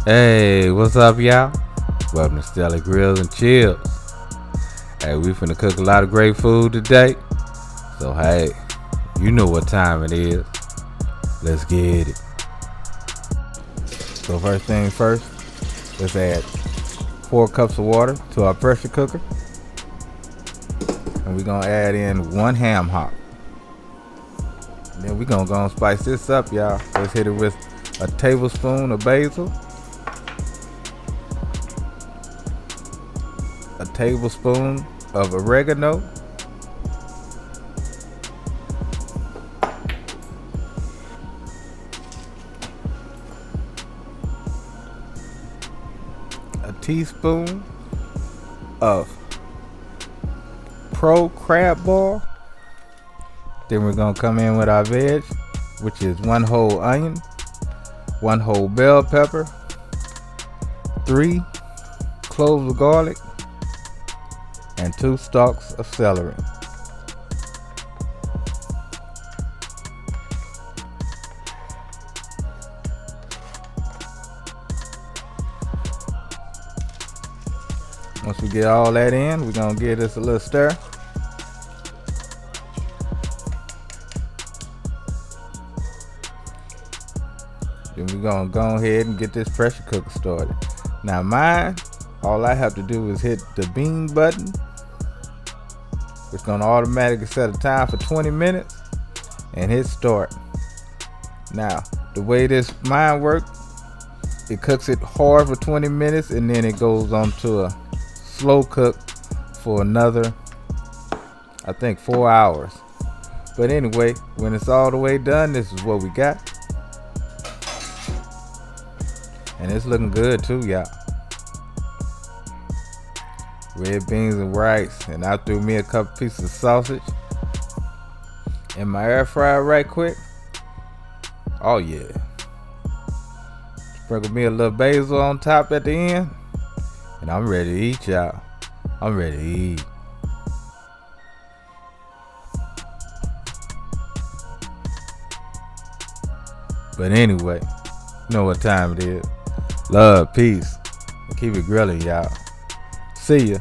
Hey, what's up, y'all? Welcome to Stelly Grills and Chills. Hey, we finna cook a lot of great food today. So, hey, you know what time it is. Let's get it. So, first thing first, let's add 4 cups of water to our pressure cooker. And we're gonna add in 1 ham hock. Then we're gonna go and spice this up, y'all. Let's hit it with a tablespoon of basil, a tablespoon of oregano, a teaspoon of pro crab ball. Then we're gonna come in with our veg, which is 1 whole onion, 1 whole bell pepper, 3 cloves of garlic, and 2 stalks of celery. Once we get all that in, we're gonna give this a little stir. Then we're gonna go ahead and get this pressure cooker started. Now mine, all I have to do is hit the bean button. It's gonna automatically set a time for 20 minutes and hit start. Now, the way this mine works, it cooks it hard for 20 minutes and then it goes on to a slow cook for another, I think, 4 hours. But anyway, when it's all the way done, this is what we got. And it's looking good too, y'all. Red beans and rice, and I threw me a couple pieces of sausage in my air fryer right quick. Oh yeah. Sprinkle me a little basil on top at the end, and I'm ready to eat, y'all. I'm ready to eat. But anyway, you know what time it is. Love, peace, and keep it grilling, y'all. See ya.